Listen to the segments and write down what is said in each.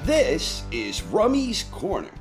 This is Rummy's Corner.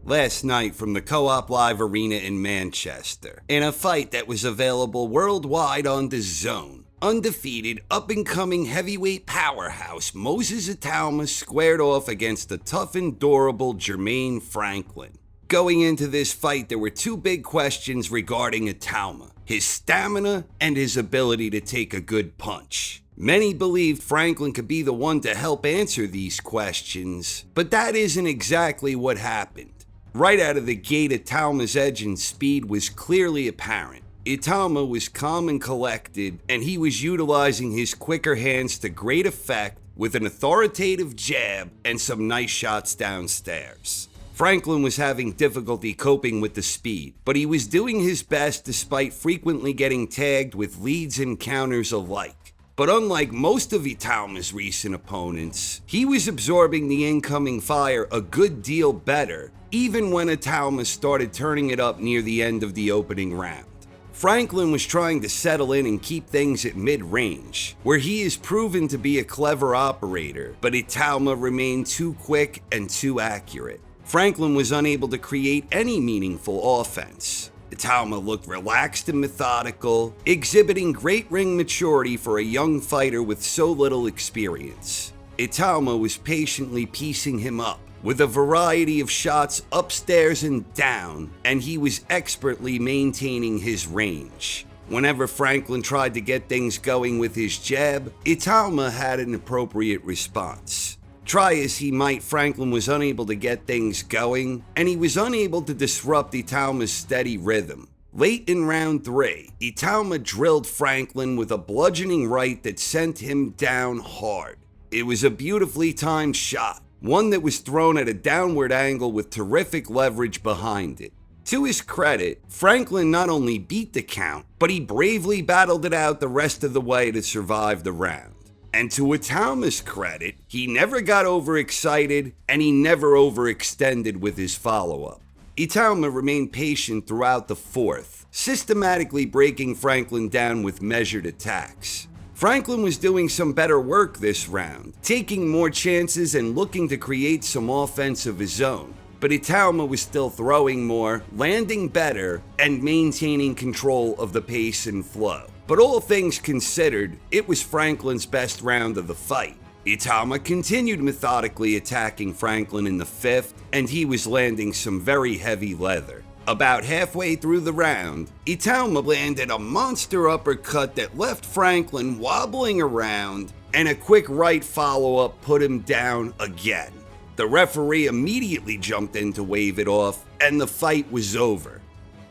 Last night from the Co-op Live Arena in Manchester, in a fight that was available worldwide on DAZN, undefeated, up-and-coming heavyweight powerhouse Moses Itauma squared off against the tough and durable Jermaine Franklin. Going into this fight, there were two big questions regarding Itauma: his stamina and his ability to take a good punch. Many believed Franklin could be the one to help answer these questions, but that isn't exactly what happened. Right out of the gate, Itauma's edge and speed was clearly apparent. Itauma was calm and collected, and he was utilizing his quicker hands to great effect with an authoritative jab and some nice shots downstairs. Franklin was having difficulty coping with the speed, but he was doing his best despite frequently getting tagged with leads and counters alike. But unlike most of Itauma's recent opponents, he was absorbing the incoming fire a good deal better, even when Itauma started turning it up near the end of the opening round. Franklin was trying to settle in and keep things at mid-range, where he is proven to be a clever operator, but Itauma remained too quick and too accurate. Franklin was unable to create any meaningful offense. Itauma looked relaxed and methodical, exhibiting great ring maturity for a young fighter with so little experience. Itauma was patiently piecing him up, with a variety of shots upstairs and down, and he was expertly maintaining his range. Whenever Franklin tried to get things going with his jab, Itauma had an appropriate response. Try as he might, Franklin was unable to get things going, and he was unable to disrupt Itauma's steady rhythm. Late in round 3, Itauma drilled Franklin with a bludgeoning right that sent him down hard. It was a beautifully timed shot, one that was thrown at a downward angle with terrific leverage behind it. To his credit, Franklin not only beat the count, but he bravely battled it out the rest of the way to survive the round. And to Itauma's credit, he never got overexcited and he never overextended with his follow-up. Itauma remained patient throughout the 4th, systematically breaking Franklin down with measured attacks. Franklin was doing some better work this round, taking more chances and looking to create some offense of his own. But Itauma was still throwing more, landing better, and maintaining control of the pace and flow. But all things considered, it was Franklin's best round of the fight. Itauma continued methodically attacking Franklin in the 5th, and he was landing some very heavy leather. About halfway through the round, Itauma landed a monster uppercut that left Franklin wobbling around, and a quick right follow-up put him down again. The referee immediately jumped in to wave it off, and the fight was over.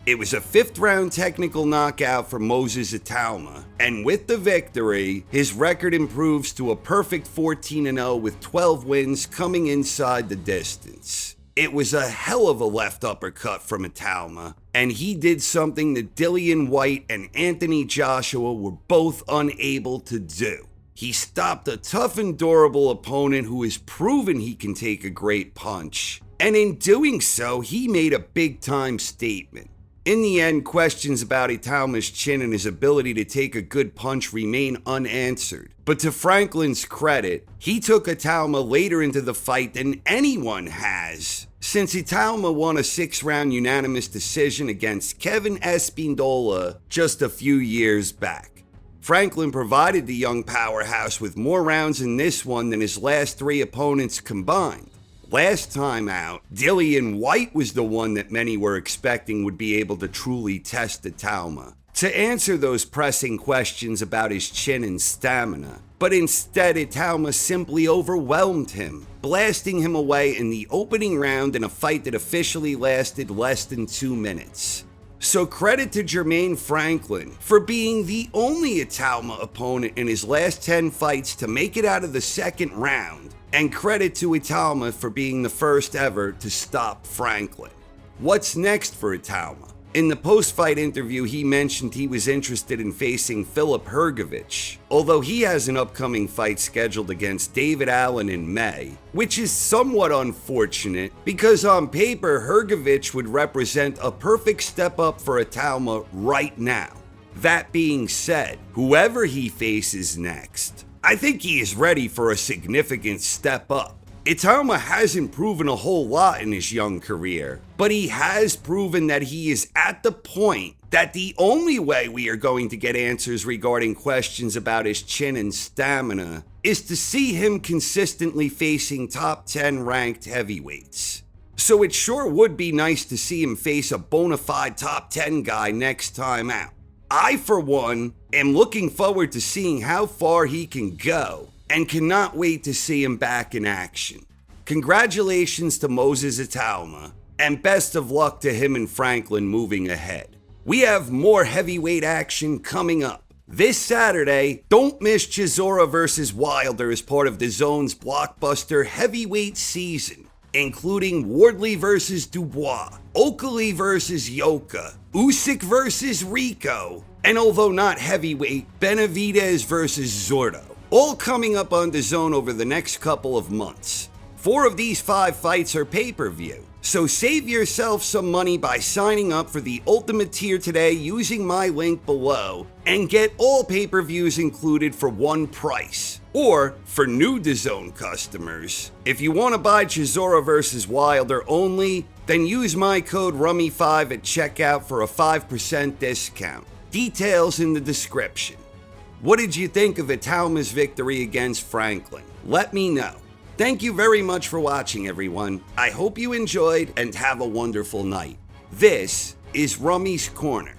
It was a 5th round technical knockout for Moses Itauma, and with the victory, his record improves to a perfect 14-0 with 12 wins coming inside the distance. It was a hell of a left uppercut from Itauma, and he did something that Dillian Whyte and Anthony Joshua were both unable to do. He stopped a tough and durable opponent who has proven he can take a great punch, and in doing so, he made a big-time statement. In the end, questions about Itauma's chin and his ability to take a good punch remain unanswered. But to Franklin's credit, he took Itauma later into the fight than anyone has, since Itauma won a 6-round unanimous decision against Kevin Espindola just a few years back. Franklin provided the young powerhouse with more rounds in this one than his last 3 opponents combined. Last time out, Dillian Whyte was the one that many were expecting would be able to truly test Itauma, to answer those pressing questions about his chin and stamina. But instead, Itauma simply overwhelmed him, blasting him away in the opening round in a fight that officially lasted less than 2 minutes. So credit to Jermaine Franklin for being the only Itauma opponent in his last 10 fights to make it out of the 2nd round, and credit to Itauma for being the first ever to stop Franklin. What's next for Itauma? In the post-fight interview, he mentioned he was interested in facing Filip Hrgovic, although he has an upcoming fight scheduled against David Allen in May, which is somewhat unfortunate because on paper, Hrgovic would represent a perfect step up for Itauma right now. That being said, whoever he faces next, I think he is ready for a significant step up. Itauma hasn't proven a whole lot in his young career, but he has proven that he is at the point that the only way we are going to get answers regarding questions about his chin and stamina is to see him consistently facing top 10 ranked heavyweights. So it sure would be nice to see him face a bona fide top 10 guy next time out. I, for one, am looking forward to seeing how far he can go and cannot wait to see him back in action. Congratulations to Moses Itauma, and best of luck to him and Franklin moving ahead. We have more heavyweight action coming up. This Saturday, don't miss Chisora vs. Wilder as part of DAZN's blockbuster heavyweight season, including Wardley vs. Dubois, Oakley vs. Yoka, Usyk vs. Rico, and although not heavyweight, Benavidez vs. Zordo. All coming up on DAZN over the next couple of months. 4 of these 5 fights are pay-per-view, so save yourself some money by signing up for the Ultimate Tier today using my link below and get all pay-per-views included for one price. Or, for new DAZN customers, if you want to buy Chisora vs. Wilder only, then use my code RUMMY5 at checkout for a 5% discount. Details in the description. What did you think of Itauma's victory against Franklin? Let me know. Thank you very much for watching, everyone. I hope you enjoyed and have a wonderful night. This is Rummy's Corner.